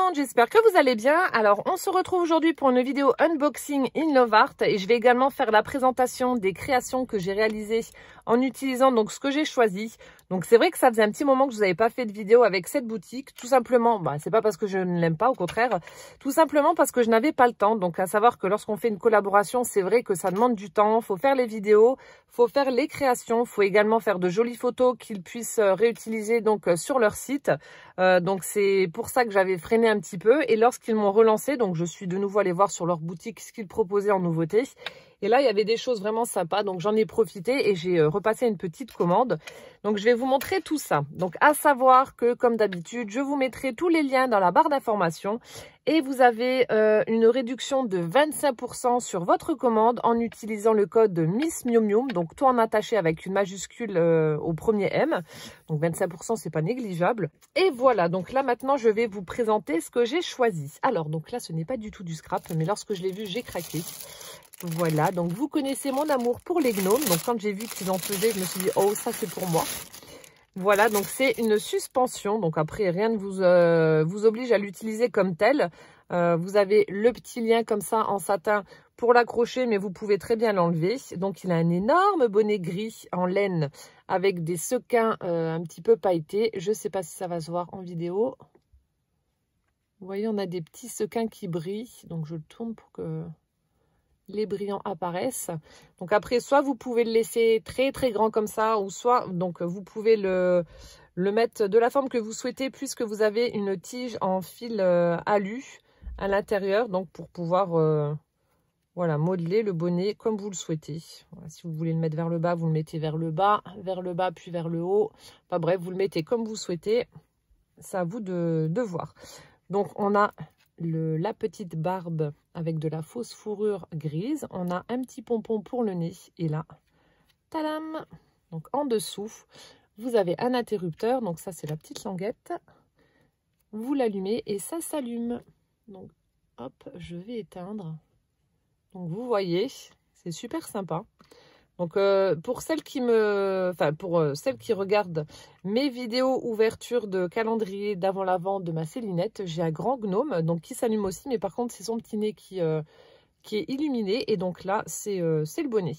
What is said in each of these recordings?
monde, j'espère que vous allez bien. Alors on se retrouve aujourd'hui pour une vidéo unboxing in Love Art et je vais également faire la présentation des créations que j'ai réalisées en utilisant donc ce que j'ai choisi. Donc c'est vrai que ça faisait un petit moment que je vous avais pas fait de vidéo avec cette boutique, tout simplement, c'est pas parce que je ne l'aime pas, au contraire, tout simplement parce que je n'avais pas le temps. Donc à savoir que lorsqu'on fait une collaboration, c'est vrai que ça demande du temps, faut faire les vidéos, faut faire les créations, faut également faire de jolies photos qu'ils puissent réutiliser donc sur leur site. Donc c'est pour ça que j'avais freiné un petit peu et lorsqu'ils m'ont relancé, donc je suis de nouveau allée voir sur leur boutique ce qu'ils proposaient en nouveauté. Et là, il y avait des choses vraiment sympas, donc j'en ai profité et j'ai repassé une petite commande. Donc, je vais vous montrer tout ça. Donc, à savoir que, comme d'habitude, je vous mettrai tous les liens dans la barre d'information. Et vous avez une réduction de 25% sur votre commande en utilisant le code Miss Miu Miu. Donc, tout en attaché avec une majuscule au premier M. Donc, 25%, c'est pas négligeable. Et voilà, donc là, maintenant, je vais vous présenter ce que j'ai choisi. Alors, donc là, ce n'est pas du tout du scrap, mais lorsque je l'ai vu, j'ai craqué. Voilà, donc vous connaissez mon amour pour les gnomes. Donc quand j'ai vu qu'ils en faisaient, je me suis dit, oh, ça c'est pour moi. Voilà, donc c'est une suspension. Donc après, rien ne vous oblige à l'utiliser comme tel. Vous avez le petit lien comme ça en satin pour l'accrocher, mais vous pouvez très bien l'enlever. Donc il a un énorme bonnet gris en laine avec des sequins un petit peu pailletés. Je ne sais pas si ça va se voir en vidéo. Vous voyez, on a des petits sequins qui brillent. Donc je le tourne pour que les brillants apparaissent. Donc après, soit vous pouvez le laisser très très grand comme ça, ou soit donc vous pouvez le mettre de la forme que vous souhaitez, puisque vous avez une tige en fil alu à l'intérieur, donc pour pouvoir voilà, modeler le bonnet comme vous le souhaitez. Voilà, si vous voulez le mettre vers le bas, vous le mettez vers le bas puis vers le haut. Enfin bref, vous le mettez comme vous souhaitez. C'est à vous de voir. Donc on a la petite barbe avec de la fausse fourrure grise. On a un petit pompon pour le nez. Et là, tadam! Donc en dessous, vous avez un interrupteur. Donc ça, c'est la petite languette. Vous l'allumez et ça s'allume. Donc hop, je vais éteindre. Donc vous voyez, c'est super sympa. Donc pour celles qui celles qui regardent mes vidéos ouverture de calendrier d'avant la vente de ma Célinette, j'ai un grand gnome donc qui s'allume aussi, mais par contre c'est son petit nez qui est illuminé et donc là c'est le bonnet.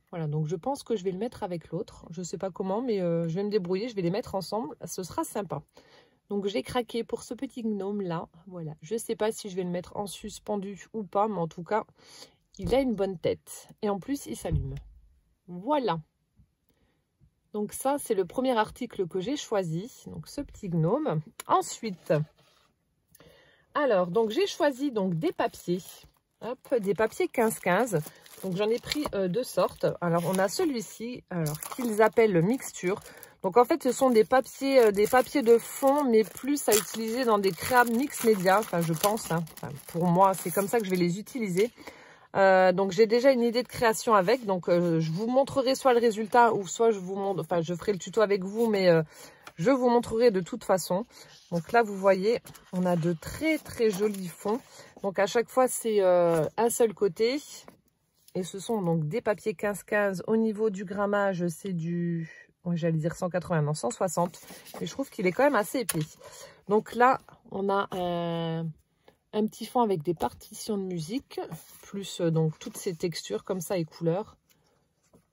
Voilà, donc je pense que je vais le mettre avec l'autre. Je sais pas comment, mais je vais me débrouiller, je vais les mettre ensemble, ce sera sympa. Donc j'ai craqué pour ce petit gnome là. Voilà, je sais pas si je vais le mettre en suspendu ou pas, mais en tout cas il a une bonne tête et en plus il s'allume. Voilà, donc ça c'est le premier article que j'ai choisi, donc ce petit gnome. Ensuite, alors donc j'ai choisi donc des papiers, hop, des papiers 15-15. Donc j'en ai pris deux sortes. Alors on a celui-ci, alors qu'ils appellent mixture. Donc en fait ce sont des papiers de fond, mais plus à utiliser dans des créas mix média. Enfin je pense, hein. Enfin, pour moi c'est comme ça que je vais les utiliser. Donc j'ai déjà une idée de création avec, donc je vous montrerai soit le résultat ou soit je vous montre, enfin je ferai le tuto avec vous, mais je vous montrerai de toute façon. Donc là vous voyez, on a de très très jolis fonds. Donc à chaque fois c'est un seul côté et ce sont donc des papiers 15-15. Au niveau du grammage c'est du, j'allais dire 180, non 160, mais je trouve qu'il est quand même assez épais. Donc là on a un petit fond avec des partitions de musique, plus donc toutes ces textures comme ça et couleurs.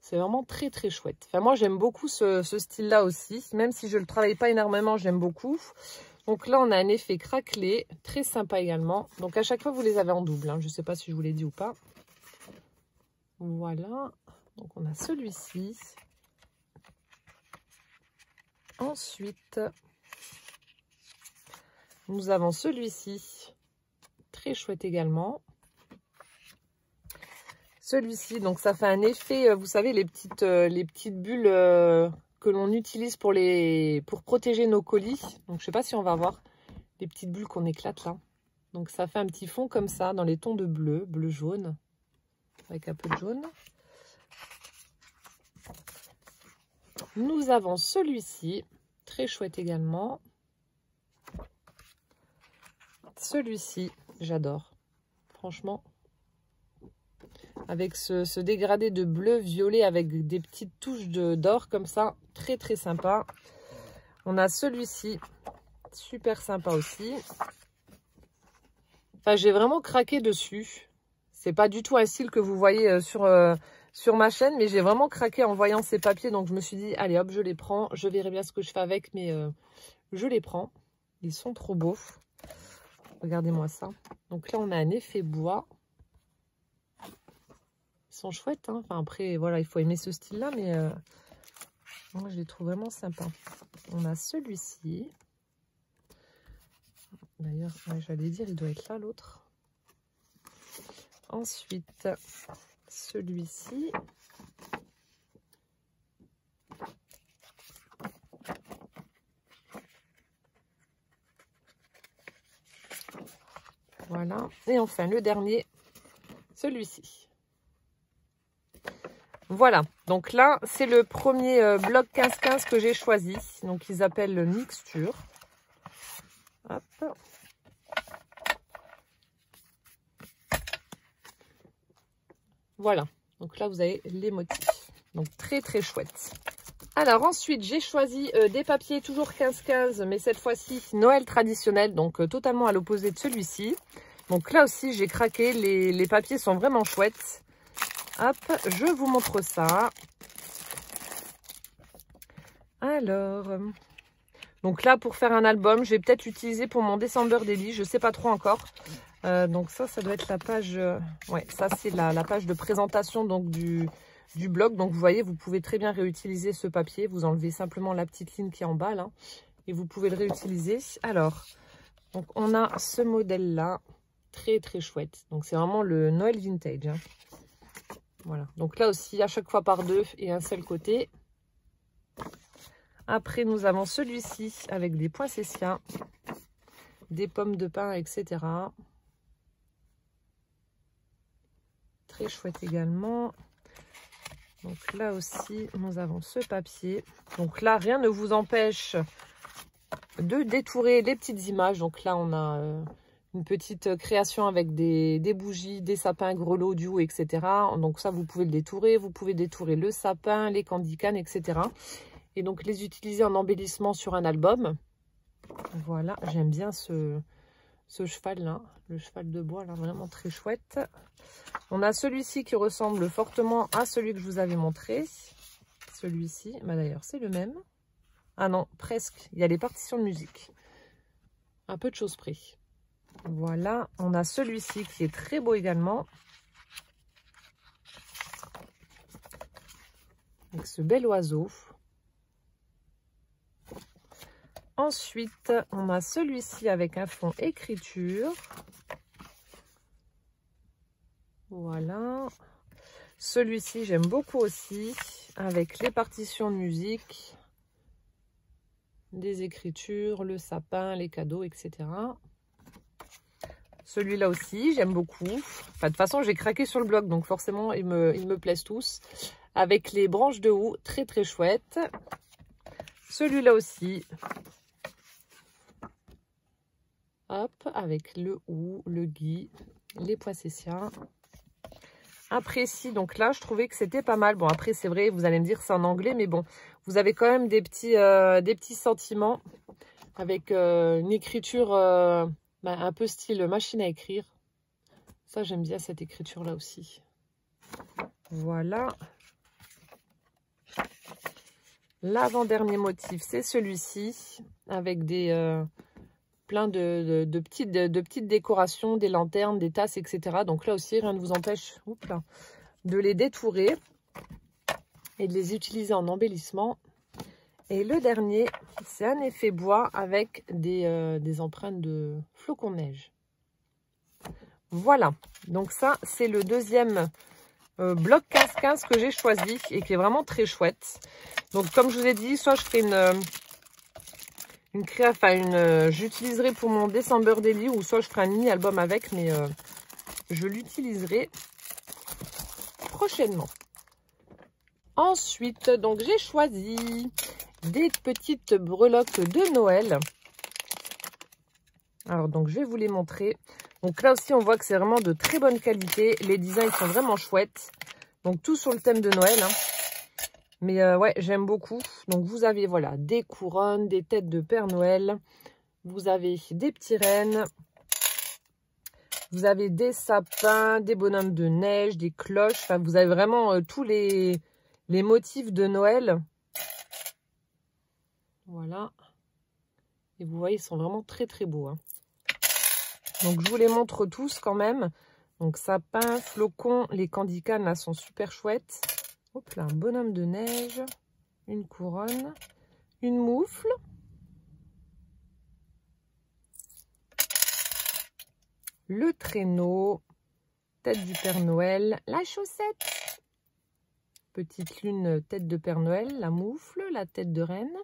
C'est vraiment très très chouette. Enfin moi j'aime beaucoup ce style là aussi, même si je ne le travaille pas énormément, j'aime beaucoup. Donc là on a un effet craquelé, très sympa également. Donc à chaque fois vous les avez en double, hein. Je ne sais pas si je vous l'ai dit ou pas. Voilà, donc on a celui-ci. Ensuite, nous avons celui-ci. Très chouette également. Celui-ci, donc ça fait un effet, vous savez, les petites bulles que l'on utilise pour protéger nos colis. Donc je sais pas si on va voir les petites bulles qu'on éclate là. Donc ça fait un petit fond comme ça dans les tons de bleu, bleu-jaune, avec un peu de jaune. Nous avons celui-ci, très chouette également. Celui-ci, j'adore, franchement, avec ce dégradé de bleu violet avec des petites touches d'or comme ça, très très sympa. On a celui-ci, super sympa aussi. Enfin, j'ai vraiment craqué dessus. C'est pas du tout un style que vous voyez sur ma chaîne, mais j'ai vraiment craqué en voyant ces papiers. Donc, je me suis dit, allez hop, je les prends. Je verrai bien ce que je fais avec, mais je les prends. Ils sont trop beaux. Regardez-moi ça. Donc là, on a un effet bois. Ils sont chouettes, hein. Enfin, après, voilà, il faut aimer ce style-là, mais moi, je les trouve vraiment sympas. On a celui-ci. D'ailleurs, ouais, j'allais dire, il doit être là, l'autre. Ensuite, celui-ci. Voilà. Et enfin, le dernier, celui-ci. Voilà. Donc là, c'est le premier bloc 15-15 que j'ai choisi. Donc, ils appellent le mixture. Hop. Voilà. Donc là, vous avez les motifs. Donc, très, très chouette. Alors, ensuite, j'ai choisi des papiers toujours 15-15, mais cette fois-ci, Noël traditionnel. Donc, totalement à l'opposé de celui-ci. Donc là aussi, j'ai craqué. Les papiers sont vraiment chouettes. Hop, je vous montre ça. Alors, donc là, pour faire un album, je vais peut-être l'utiliser pour mon December Daily. Je ne sais pas trop encore. Donc ça doit être la page... ouais, ça, c'est la page de présentation donc du blog. Donc, vous voyez, vous pouvez très bien réutiliser ce papier. Vous enlevez simplement la petite ligne qui est en bas, là. Et vous pouvez le réutiliser. Alors, donc on a ce modèle-là. Très, très chouette. Donc, c'est vraiment le Noël Vintage, hein. Voilà, donc là aussi, à chaque fois par deux et un seul côté. Après, nous avons celui-ci avec des poinsettias, des pommes de pin, etc. Très chouette également. Donc là aussi, nous avons ce papier. Donc là, rien ne vous empêche de détourer les petites images. Donc là, on a... une petite création avec des bougies, des sapins, grelots, du haut, etc. Donc ça, vous pouvez le détourer. Vous pouvez détourer le sapin, les candy canes, etc. Et donc les utiliser en embellissement sur un album. Voilà, j'aime bien ce cheval-là. Le cheval de bois, là, vraiment très chouette. On a celui-ci qui ressemble fortement à celui que je vous avais montré. Celui-ci, bah d'ailleurs, c'est le même. Ah non, presque. Il y a les partitions de musique. Un peu de choses près. Voilà, on a celui-ci qui est très beau également. Avec ce bel oiseau. Ensuite, on a celui-ci avec un fond écriture. Voilà. Celui-ci, j'aime beaucoup aussi. Avec les partitions de musique. Des écritures, le sapin, les cadeaux, etc. Celui-là aussi, j'aime beaucoup. Enfin, de toute façon, j'ai craqué sur le blog, donc forcément, ils me plaisent tous. Avec les branches de houx, très très chouette. Celui-là aussi. Hop, avec le houx, le gui, les poinsettias. Après, si, donc là, je trouvais que c'était pas mal. Bon, après, c'est vrai, vous allez me dire c'est en anglais, mais bon, vous avez quand même des petits sentiments avec une écriture... un peu style machine à écrire. Ça, j'aime bien cette écriture-là aussi. Voilà. L'avant-dernier motif, c'est celui-ci. Avec plein de petites décorations, des lanternes, des tasses, etc. Donc là aussi, rien ne vous empêche de les détourer et de les utiliser en embellissement. Et le dernier, c'est un effet bois avec des empreintes de flocons de neige. Voilà, donc ça, c'est le deuxième bloc 15-15 que j'ai choisi et qui est vraiment très chouette. Donc, comme je vous ai dit, soit je ferai j'utiliserai pour mon December Daily ou soit je ferai un mini album avec, mais je l'utiliserai prochainement. Ensuite, donc j'ai choisi des petites breloques de Noël. Alors, donc, je vais vous les montrer. Donc, là aussi, on voit que c'est vraiment de très bonne qualité. Les designs sont vraiment chouettes. Donc, tout sur le thème de Noël, hein. Mais ouais, j'aime beaucoup. Donc, vous avez, voilà, des couronnes, des têtes de Père Noël. Vous avez des petits rennes. Vous avez des sapins, des bonhommes de neige, des cloches. Enfin, vous avez vraiment tous les motifs de Noël. Voilà. Et vous voyez, ils sont vraiment très très beaux. Hein. Donc, je vous les montre tous quand même. Donc, sapin, flocon, les candy canes là sont super chouettes. Hop là, un bonhomme de neige, une couronne, une moufle. Le traîneau, tête du Père Noël, la chaussette, petite lune, tête de Père Noël, la moufle, la tête de reine.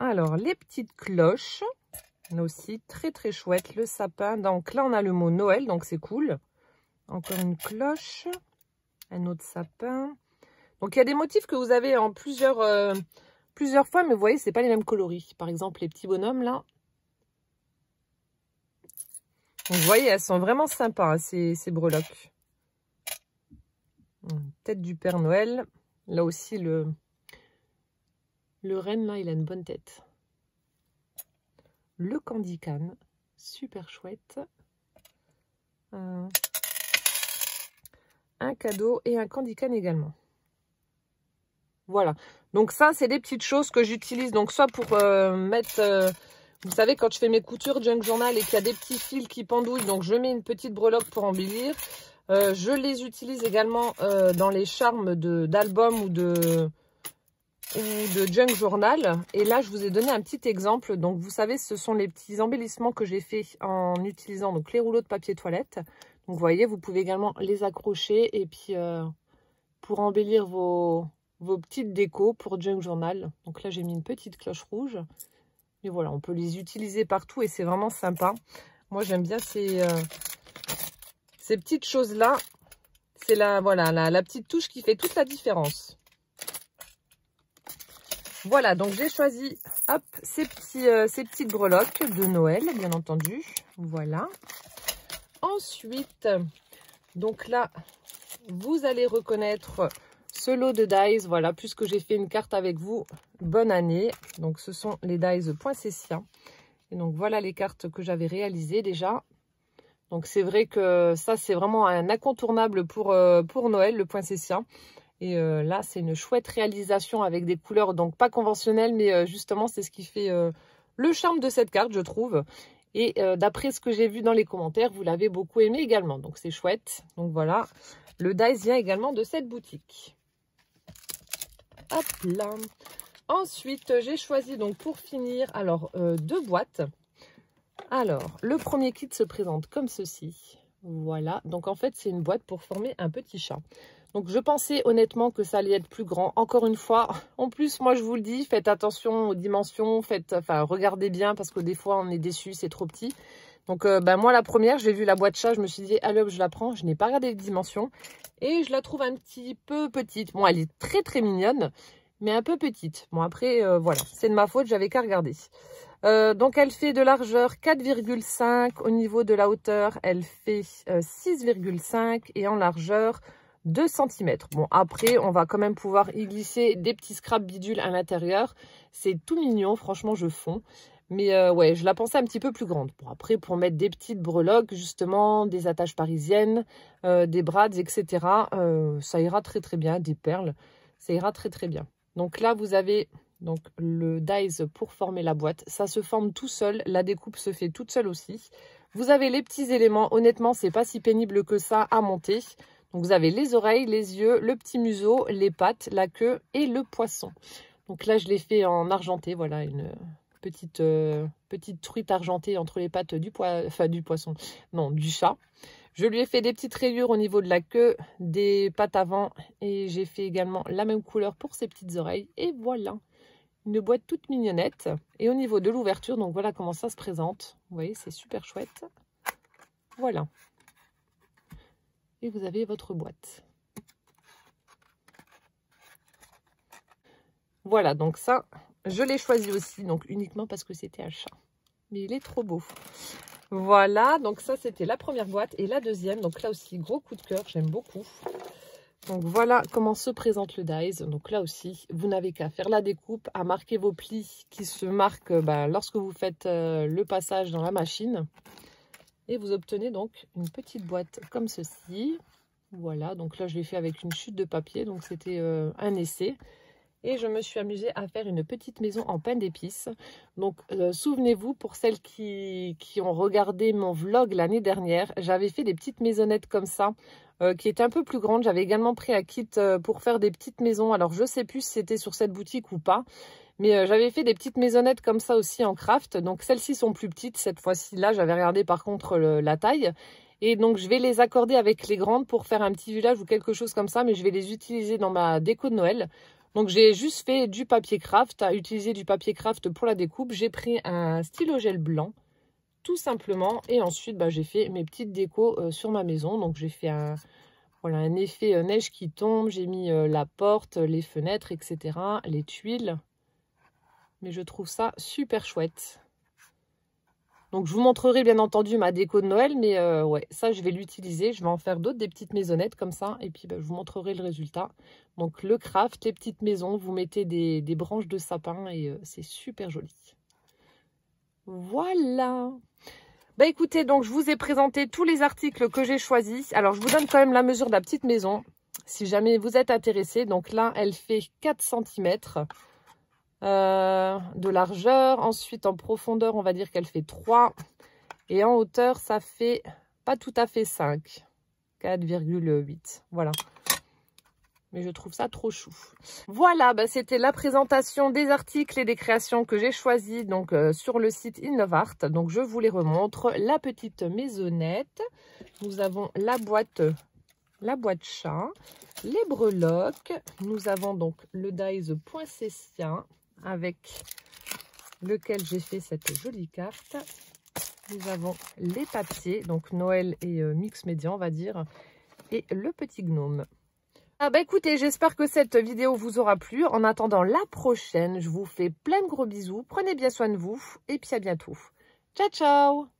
Alors, les petites cloches, là aussi, très très chouette, le sapin. Donc là, on a le mot Noël, donc c'est cool. Encore une cloche, un autre sapin. Donc, il y a des motifs que vous avez en plusieurs fois, mais vous voyez, c'est pas les mêmes coloris. Par exemple, les petits bonhommes, là. Donc, vous voyez, elles sont vraiment sympas, hein, ces breloques. Tête du Père Noël. Là aussi, le renne, là, il a une bonne tête. Le candy cane, super chouette. Un cadeau et un candy cane également. Voilà. Donc ça, c'est des petites choses que j'utilise. Donc soit pour mettre... vous savez, quand je fais mes coutures Junk Journal et qu'il y a des petits fils qui pendouillent, donc je mets une petite breloque pour embellir. Je les utilise également dans les charmes d'albums ou de Junk Journal. Et là, je vous ai donné un petit exemple. Donc, vous savez, ce sont les petits embellissements que j'ai fait en utilisant donc les rouleaux de papier toilette. Donc, vous voyez, vous pouvez également les accrocher et puis pour embellir vos petites décos pour Junk Journal. Donc là, j'ai mis une petite cloche rouge. Et voilà, on peut les utiliser partout et c'est vraiment sympa. Moi, j'aime bien ces petites choses-là. C'est la petite touche qui fait toute la différence. Voilà, donc j'ai choisi hop, ces petites breloques de Noël, bien entendu. Voilà. Ensuite, donc là, vous allez reconnaître ce lot de dies. Voilà, puisque j'ai fait une carte avec vous, bonne année. Donc, ce sont les dies Poinsettia. Et donc, voilà les cartes que j'avais réalisées déjà. Donc, c'est vrai que ça, c'est vraiment un incontournable pour Noël, le Poinsettia. Et là, c'est une chouette réalisation avec des couleurs, donc pas conventionnelles, mais justement, c'est ce qui fait le charme de cette carte, je trouve. Et d'après ce que j'ai vu dans les commentaires, vous l'avez beaucoup aimé également, donc c'est chouette. Donc voilà, le dice vient également de cette boutique. Hop là. Ensuite, j'ai choisi donc pour finir, alors 2 boîtes. Alors, le premier kit se présente comme ceci. Voilà, donc en fait, c'est une boîte pour former un petit chat. Donc, je pensais honnêtement que ça allait être plus grand. Encore une fois, en plus, moi, je vous le dis, faites attention aux dimensions. Regardez bien parce que des fois, on est déçu, c'est trop petit. Donc, moi, la première, j'ai vu la boîte chat. Je me suis dit, allez hop, je la prends. Je n'ai pas regardé les dimensions. Et je la trouve un petit peu petite. Bon, elle est très, très mignonne, mais un peu petite. Bon, après, voilà, c'est de ma faute. J'avais qu'à regarder. Donc, elle fait de largeur 4,5. Au niveau de la hauteur, elle fait 6,5. Et en largeur, 2 cm. Bon, après, on va quand même pouvoir y glisser des petits scraps bidules à l'intérieur. C'est tout mignon, franchement, je fonds. Mais ouais, je la pensais un petit peu plus grande. Bon, après, pour mettre des petites breloques, justement, des attaches parisiennes, des brades, etc., ça ira très très bien. Des perles, ça ira très très bien. Donc là, vous avez donc le dies pour former la boîte. Ça se forme tout seul. La découpe se fait toute seule aussi. Vous avez les petits éléments. Honnêtement, c'est pas si pénible que ça à monter. Donc, vous avez les oreilles, les yeux, le petit museau, les pattes, la queue et le poisson. Donc là, je l'ai fait en argenté. Voilà, une petite truite argentée entre les pattes du poisson. Non, du chat. Je lui ai fait des petites rayures au niveau de la queue, des pattes avant. Et j'ai fait également la même couleur pour ses petites oreilles. Et voilà, une boîte toute mignonnette. Et au niveau de l'ouverture, donc voilà comment ça se présente. Vous voyez, c'est super chouette. Voilà. Et vous avez votre boîte. Voilà, donc ça, je l'ai choisi aussi, donc uniquement parce que c'était un chat. Mais il est trop beau. Voilà, donc ça, c'était la première boîte. Et la deuxième, donc là aussi, gros coup de cœur, j'aime beaucoup. Donc voilà comment se présente le dies. Donc là aussi, vous n'avez qu'à faire la découpe, à marquer vos plis qui se marquent lorsque vous faites le passage dans la machine. Et vous obtenez donc une petite boîte comme ceci. Voilà, donc là je l'ai fait avec une chute de papier, donc c'était un essai. Et je me suis amusée à faire une petite maison en pain d'épices. Donc souvenez-vous, pour celles qui ont regardé mon vlog l'année dernière, j'avais fait des petites maisonnettes comme ça, qui étaient un peu plus grandes. J'avais également pris un kit pour faire des petites maisons. Alors je sais plus si c'était sur cette boutique ou pas. Mais j'avais fait des petites maisonnettes comme ça aussi en craft. Donc celles-ci sont plus petites. Cette fois-ci là, j'avais regardé par contre la taille. Et donc je vais les accorder avec les grandes pour faire un petit village ou quelque chose comme ça. Mais je vais les utiliser dans ma déco de Noël. Donc j'ai juste fait du papier craft, à utiliser du papier craft pour la découpe. J'ai pris un stylo gel blanc, tout simplement. Et ensuite, j'ai fait mes petites décos sur ma maison. Donc j'ai fait un effet neige qui tombe. J'ai mis la porte, les fenêtres, etc. Les tuiles. Mais je trouve ça super chouette. Donc je vous montrerai bien entendu ma déco de Noël, mais ouais, ça je vais l'utiliser. Je vais en faire d'autres, des petites maisonnettes comme ça. Et puis je vous montrerai le résultat. Donc le craft, les petites maisons, vous mettez des branches de sapin et c'est super joli. Voilà. Écoutez, donc je vous ai présenté tous les articles que j'ai choisis. Alors je vous donne quand même la mesure de la petite maison, si jamais vous êtes intéressé. Donc là, elle fait 4 cm. De largeur, ensuite en profondeur on va dire qu'elle fait 3 et en hauteur ça fait pas tout à fait 5, 4,8, voilà, mais je trouve ça trop chou. Voilà, c'était la présentation des articles et des créations que j'ai choisis donc sur le site Innovart. Donc je vous les remontre. La petite maisonnette, nous avons la boîte chat, les breloques, nous avons donc le dies poinsettia avec lequel j'ai fait cette jolie carte. Nous avons les papiers, donc Noël et mix média on va dire, et le petit gnome. Écoutez, j'espère que cette vidéo vous aura plu. En attendant la prochaine, je vous fais plein de gros bisous. Prenez bien soin de vous et puis à bientôt. Ciao, ciao!